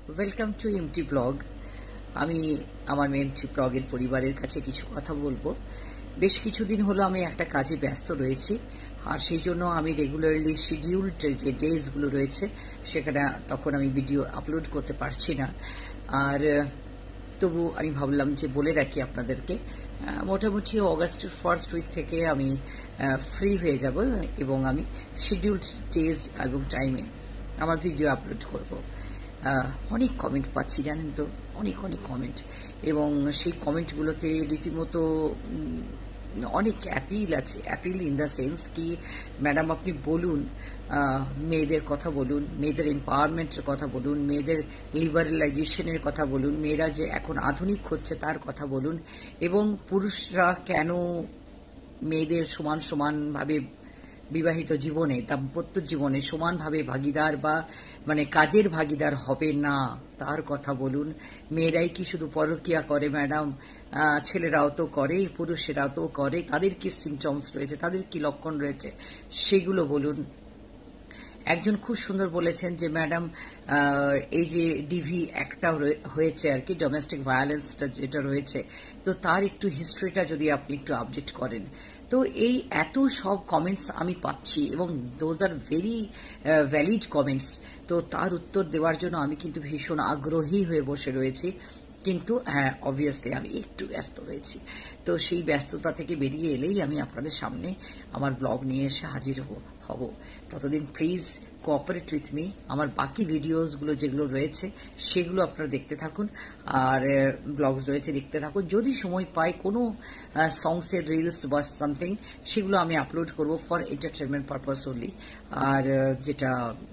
Welcome to MT blog. আমি আমার MT ব্লগের পরিবারের কাছে কিছু কথা বলবো। বেশ কিছুদিন হলো আমি একটা কাজে ব্যস্ত রয়েছি, আর সেই জন্য আমি রেগুলারলি শিডিউলড যে ডেজগুলো রয়েছে সেখানে তখন আমি ভিডিও আপলোড করতে পারছি না। আর তবু আমি ভাবলাম যে বলে রাখি আপনাদেরকে, মোটামুটি অগাস্টের ফার্স্ট উইক থেকে আমি ফ্রি হয়ে যাব এবং আমি শিডিউলড ডেজ এবং টাইমে আমার ভিডিও আপলোড করব। অনেক কমেন্ট পাচ্ছি, জানেন তো, অনেক কমেন্ট, এবং সেই কমেন্টগুলোতে রীতিমতো অনেক অ্যাপিল আছে। অ্যাপিল ইন দ্য সেন্স কি, ম্যাডাম আপনি বলুন, মেয়েদের কথা বলুন, মেয়েদের এম্পাওয়ারমেন্টের কথা বলুন, মেয়েদের লিবারালাইজেশনের কথা বলুন, মেয়েরা যে এখন আধুনিক হচ্ছে তার কথা বলুন, এবং পুরুষরা কেন মেয়েদের সমানভাবে বিবাহিত জীবনে, দাম্পত্য জীবনে সমানভাবে ভাগিদার বা কাজের ভাগিদার হবে না তার কথা বলুন। মেয়েরাই কি শুধু পরকীয়া করে ম্যাডাম? ছেলেরাও তো করে, পুরুষেরাও তো করে। তাদের কি সিমটমস রয়েছে, তাদের কি লক্ষণ রয়েছে, সেগুলো বলুন। একজন খুব সুন্দর বলেছেন যে ম্যাডাম, এই যে ডিভি একটা হয়েছে আর কি, ডোমেস্টিক ভায়োলেন্সটা যেটা রয়েছে, তো তার একটু হিস্ট্রিটা যদি আপনি একটু আপডেট করেন। তো এই এত সব কমেন্টস আমি পাচ্ছি এবং those are very valid comments. তো তার উত্তর দেওয়ার জন্য আমি কিন্তু ভীষণ আগ্রহী হয়ে বসে রয়েছি, কিন্তু হ্যাঁ, অবভিয়াসলি আমি একটু ব্যস্ত রয়েছি। তো সেই ব্যস্ততা থেকে বেরিয়ে এলেই আমি আপনাদের সামনে আমার ব্লগ নিয়ে এসে হাজির হব। ততদিন প্লিজ কোঅপারেট উইথ মি। আমার বাকি ভিডিওসগুলো যেগুলো রয়েছে সেগুলো আপনারা দেখতে থাকুন, আর ব্লগস রয়েছে দেখতে থাকুন। যদি সময় পাই কোনো সংসের রিলস বা সামথিং, সেগুলো আমি আপলোড করব ফর এন্টারটেনমেন্ট পারপাস অনলি। আর যেটা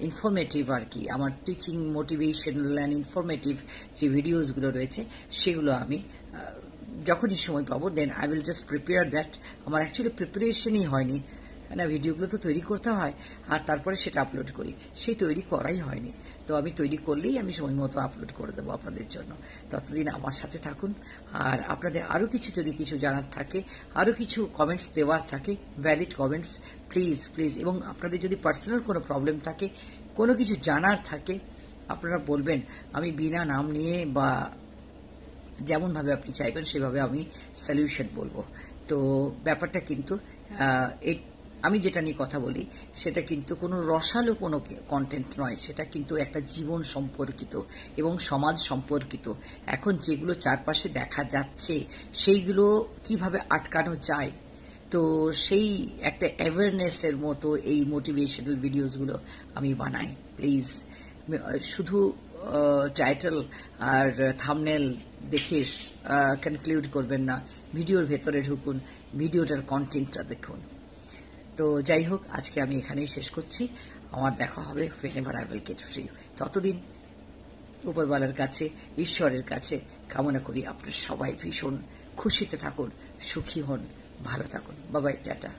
ইনফরমেটিভ আর কি, আমার টিচিং, মোটিভেশনাল অ্যান্ড ইনফরমেটিভ যে ভিডিওসগুলো রয়েছে সেগুলো আমি যখনই সময় পাবো then I will just prepare that. আমার অ্যাকচুয়ালি প্রিপারেশনই হয়নি না, ভিডিওগুলো তো তৈরি করতে হয় আর তারপরে সেটা আপলোড করি, সেই তৈরি করাই হয়নি। তো আমি তৈরি করলেই আমি সময় মতো আপলোড করে দেবো আপনাদের জন্য। ততদিন আমার সাথে থাকুন। আর আপনাদের আরও কিছু যদি কিছু জানার থাকে, আরও কিছু কমেন্টস দেওয়ার থাকে, ভ্যালিড কমেন্টস, প্লিজ, এবং আপনাদের যদি পার্সোনাল কোনো প্রবলেম থাকে, কোনো কিছু জানার থাকে, আপনারা বলবেন। আমি বিনা নাম নিয়ে বা যেমনভাবে আপনি চাইবেন সেভাবে আমি সলিউশন বলবো। তো ব্যাপারটা কিন্তু আমি যেটা নিয়ে কথা বলি সেটা কিন্তু কোনো রসালো কোনো কন্টেন্ট নয়, সেটা কিন্তু একটা জীবন সম্পর্কিত এবং সমাজ সম্পর্কিত। এখন যেগুলো চারপাশে দেখা যাচ্ছে সেইগুলো কিভাবে আটকানো যায়, তো সেই একটা অ্যাওয়ারনেসের মতো এই মোটিভেশনাল ভিডিওসগুলো আমি বানাই। প্লিজ শুধু টাইটেল আর থাম্বনেল দেখে কনক্লুড করবেন না, ভিডিওর ভেতরে ঢুকুন, ভিডিওটার কন্টেন্টটা দেখুন। তো যাই হোক, আজকে আমি এখানেই শেষ করছি। আমার দেখা হবে whenever I will get free। ততদিন উপরওয়ালার কাছে, ঈশ্বরের কাছে কামনা করি আপনার সবাই ভীষণ খুশিতে থাকুন, সুখী হন, ভালো থাকুন। বাবাই, টাটা।